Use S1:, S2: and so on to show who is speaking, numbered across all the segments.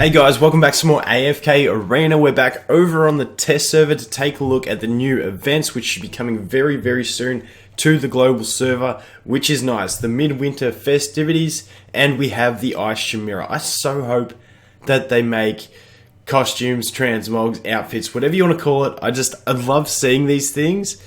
S1: Hey guys, welcome back to some more AFK Arena. We're back over on the test server to take a look at the new events which should be coming very soon to the global server, which is nice. The midwinter festivities, and we have the Ice Chimera. I so hope that they make costumes, transmogs, outfits, whatever you want to call it. I love seeing these things,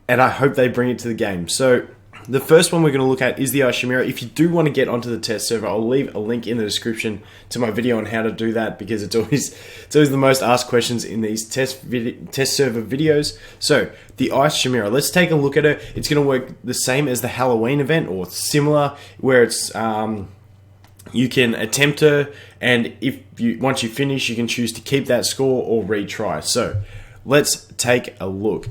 S1: and I hope they bring it to the game. So the first one we're going to look at is the Ice Chimera. If you do want to get onto the test server, I'll leave a link in the description to my video on how to do that, because it's always the most asked questions in these test server videos. So the Ice Chimera, let's take a look at it. It's going to work the same as the Halloween event, or similar, where it's you can attempt her, and once you finish, you can choose to keep that score or retry. So let's take a look.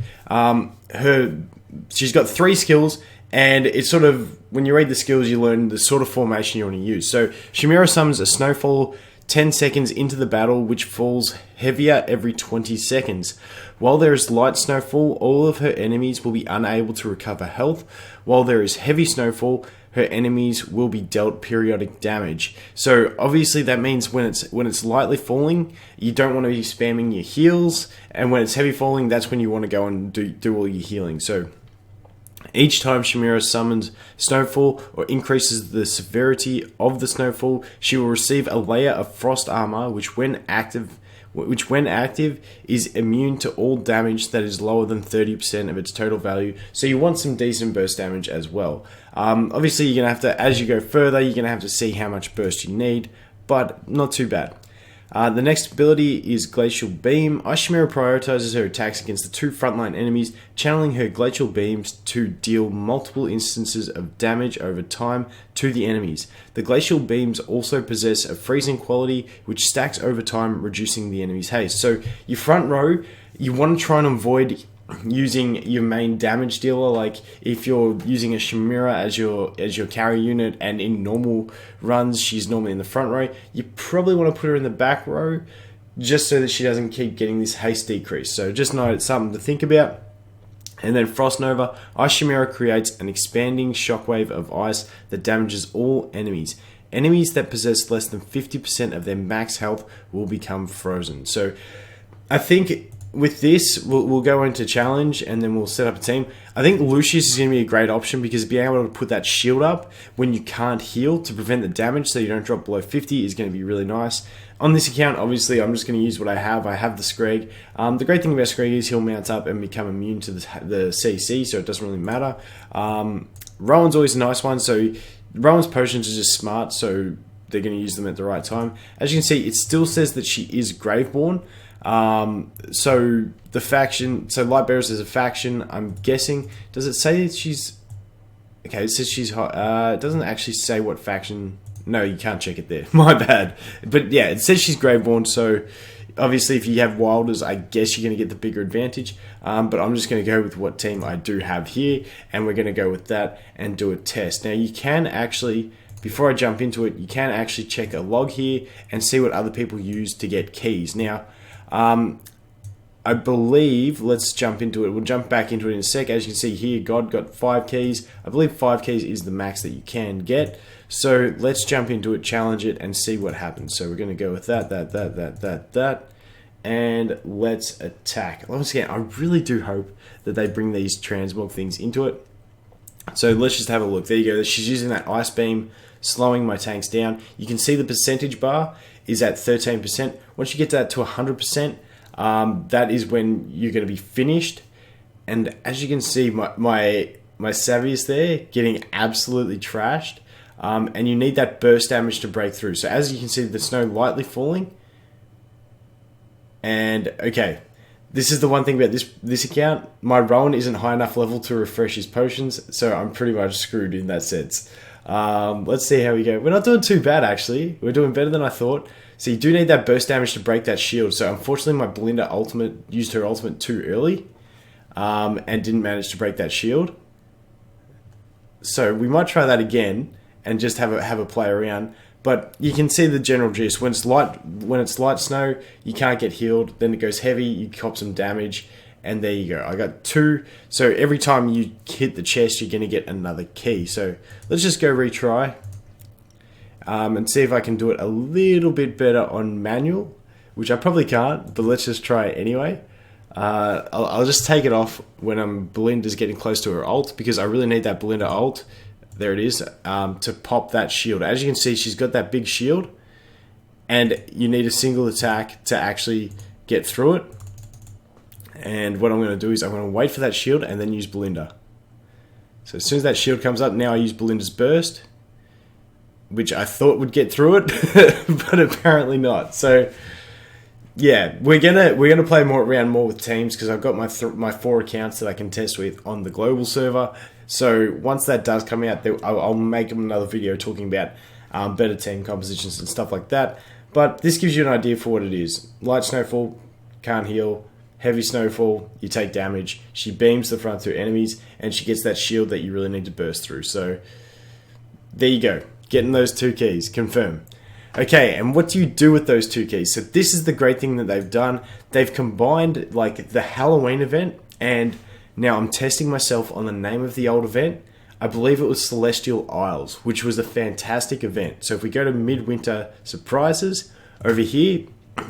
S1: She's got 3 skills. And it's sort of, when you read the skills, you learn the sort of formation you want to use. So Chimera summons a snowfall 10 seconds into the battle, which falls heavier every 20 seconds. While there is light snowfall, all of her enemies will be unable to recover health. While there is heavy snowfall, her enemies will be dealt periodic damage. So obviously that means when it's lightly falling, you don't want to be spamming your heals, and when it's heavy falling, that's when you want to go and do all your healing. So each time Chimera summons snowfall or increases the severity of the snowfall, she will receive a layer of frost armor, which when active is immune to all damage that is lower than 30% of its total value. So you want some decent burst damage as well. Obviously you're gonna have to, as you go further, you're gonna have to see how much burst you need, but not too bad. The next ability is Glacial Beam. Ice Chimera prioritizes her attacks against the 2 frontline enemies, channeling her Glacial Beams to deal multiple instances of damage over time to the enemies. The Glacial Beams also possess a freezing quality, which stacks over time, reducing the enemy's haste. So your front row, you want to try and avoid using your main damage dealer. Like if you're using a Chimera as your carry unit, and in normal runs she's normally in the front row, you probably want to put her in the back row, just so that she doesn't keep getting this haste decrease. So just know it's something to think about. And then Frost Nova. Ice Chimera creates an expanding shockwave of ice that damages all enemies. Enemies that possess less than 50% of their max health will become frozen. So I think with this, we'll go into challenge, and then we'll set up a team. I think Lucius is going to be a great option, because being able to put that shield up when you can't heal to prevent the damage so you don't drop below 50 is going to be really nice. On this account, obviously, I'm just going to use what I have. I have the Screg. The great thing about Screg is he'll mount up and become immune to the CC, so it doesn't really matter. Rowan's always a nice one, so Rowan's potions are just smart, so they're going to use them at the right time. As you can see, it still says that she is Graveborn. So the faction, so Lightbearers is a faction, I'm guessing. Does it say that she's, okay, it says she's hot, it doesn't actually say what faction. No, you can't check it there, my bad. But yeah, it says she's Graveborn, so obviously if you have Wilders, I guess you're going to get the bigger advantage. But I'm just going to go with what team I do have here, and we're going to go with that and do a test. Now you can actually, before I jump into it, you can actually check a log here and see what other people use to get keys. Now, I believe, let's jump into it. We'll jump back into it in a sec. As you can see here, God got 5 keys. I believe 5 keys is the max that you can get. So let's jump into it, challenge it, and see what happens. So we're going to go with that, and let's attack. Once again, I really do hope that they bring these transmog things into it. So let's just have a look. There you go. She's using that Ice Beam, slowing my tanks down. You can see the percentage bar is at 13%. Once you get that to 100%, that is when you're going to be finished. And as you can see, my Saviors there getting absolutely trashed. And you need that burst damage to break through. So as you can see, the snow lightly falling. And okay, this is the one thing about this account. My Rowan isn't high enough level to refresh his potions, so I'm pretty much screwed in that sense. Let's see how we go. We're not doing too bad, actually. We're doing better than I thought. So you do need that burst damage to break that shield. So unfortunately, my Belinda ultimate used her ultimate too early, and didn't manage to break that shield. So we might try that again and just have a play around. But you can see the general gist. When it's light snow, you can't get healed. Then it goes heavy, you cop some damage, and there you go. I got 2. So every time you hit the chest, you're going to get another key. So let's just go retry. and see if I can do it a little bit better on manual, which I probably can't, but let's just try it anyway. I'll just take it off when Belinda's getting close to her ult, because I really need that Belinda ult. There it is, to pop that shield. As you can see, she's got that big shield, and you need a single attack to actually get through it. And what I'm going to do is I'm going to wait for that shield and then use Belinda. So as soon as that shield comes up, now I use Belinda's burst, which I thought would get through it, but apparently not. So yeah, we're gonna play around more with teams, because I've got my 4 accounts that I can test with on the global server. So once that does come out, I'll make another video talking about better team compositions and stuff like that. But this gives you an idea for what it is. Light snowfall, can't heal. Heavy snowfall, you take damage. She beams the front through enemies, and she gets that shield that you really need to burst through. So there you go, getting those 2 keys, confirm. Okay, and what do you do with those 2 keys? So this is the great thing that they've done. They've combined like the Halloween event, and now I'm testing myself on the name of the old event. I believe it was Celestial Isles, which was a fantastic event. So if we go to Midwinter Surprises, over here,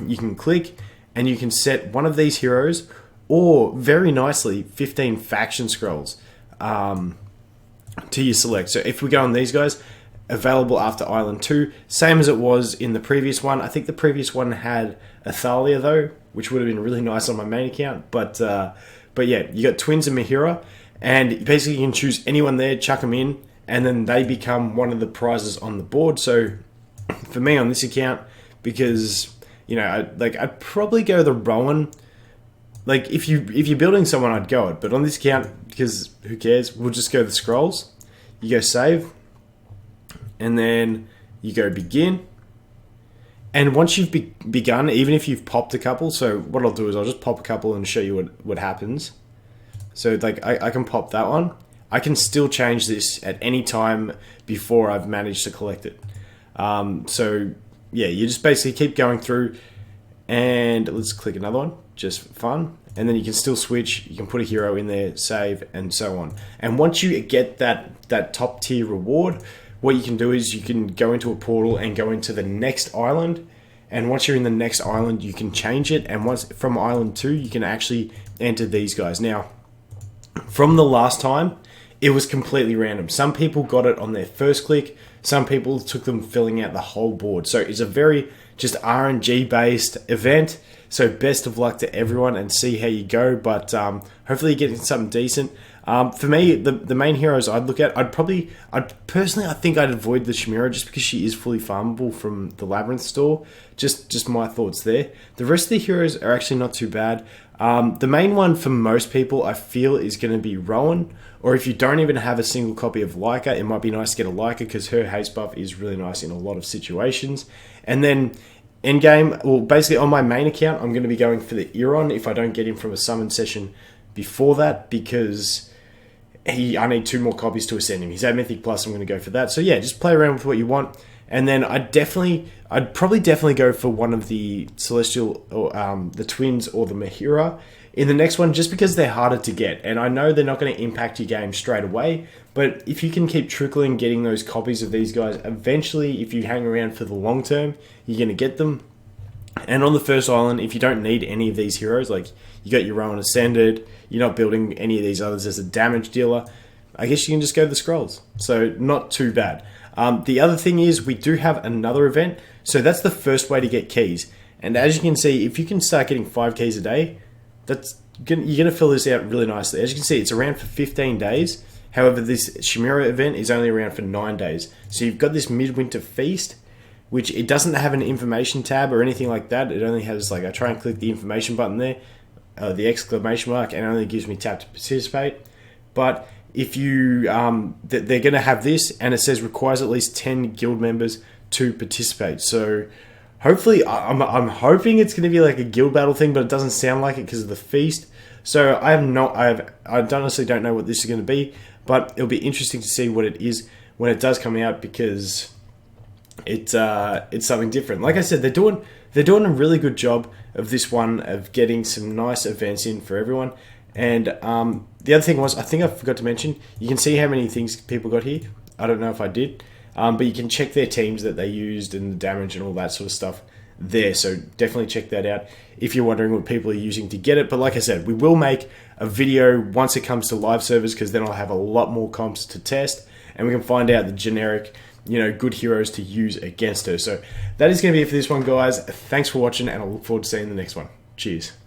S1: you can click and you can set one of these heroes, or very nicely, 15 faction scrolls to your select. So if we go on these guys, available after Island 2, same as it was in the previous one. I think the previous one had Athalia though, which would have been really nice on my main account. But yeah, you got Twins and Mahira, and basically you can choose anyone there, chuck them in, and then they become one of the prizes on the board. So for me on this account, because I'd probably go the Rowan. Like if you're building someone, I'd go it, but on this account, because who cares? We'll just go the scrolls. You go save, and then you go begin. And once you've begun, even if you've popped a couple, so what I'll do is I'll just pop a couple and show you what happens. So like I can pop that one. I can still change this at any time before I've managed to collect it. So yeah, you just basically keep going through, and let's click another one, just for fun. And then you can still switch, you can put a hero in there, save, and so on. And once you get that top tier reward, what you can do is you can go into a portal and go into the next island. And once you're in the next island, you can change it. And once from Island 2, you can actually enter these guys. Now, from the last time, it was completely random. Some people got it on their first click. Some people took them filling out the whole board. So it's a very just RNG based event. So best of luck to everyone, and see how you go. But hopefully you're getting something decent. For me, the main heroes I'd look at, I think I'd avoid the Chimera, just because she is fully farmable from the Labyrinth store. Just my thoughts there. The rest of the heroes are actually not too bad. The main one for most people, I feel, is going to be Rowan. Or if you don't even have a single copy of Leica, it might be nice to get a Leica, because her haste buff is really nice in a lot of situations. And then endgame, well, basically on my main account, I'm going to be going for the Euron if I don't get him from a summon session before that, because I need 2 more copies to ascend him. He's at Mythic Plus, I'm going to go for that. So yeah, just play around with what you want. And then I'd probably definitely go for one of the Celestial, or the Twins, or the Mahira in the next one, just because they're harder to get. And I know they're not going to impact your game straight away, but if you can keep trickling getting those copies of these guys, eventually, if you hang around for the long term, you're going to get them. And on the first island, if you don't need any of these heroes, like you got your Rowan Ascended, you're not building any of these others as a damage dealer, I guess you can just go to the scrolls. So not too bad. The other thing is, we do have another event. So that's the first way to get keys. And as you can see, if you can start getting 5 keys a day, you're going to fill this out really nicely. As you can see, it's around for 15 days. However, this Chimera event is only around for 9 days. So you've got this Midwinter Feast, which it doesn't have an information tab or anything like that. It only has, like, I try and click the information button there, the exclamation mark, and it only gives me tab to participate. But if you, they're going to have this, and it says requires at least 10 guild members to participate. So hopefully, I'm hoping it's going to be like a guild battle thing, but it doesn't sound like it because of the feast. So I honestly don't know what this is going to be, but it'll be interesting to see what it is when it does come out, because it's something different. Like I said, they're doing a really good job of this one, of getting some nice events in for everyone. And the other thing was, I think I forgot to mention, you can see how many things people got here. I don't know if I did. But you can check their teams that they used and the damage and all that sort of stuff there. So definitely check that out if you're wondering what people are using to get it. But like I said, we will make a video once it comes to live servers, because then I'll have a lot more comps to test and we can find out the generic, good heroes to use against her. So that is going to be it for this one, guys. Thanks for watching, and I look forward to seeing the next one. Cheers.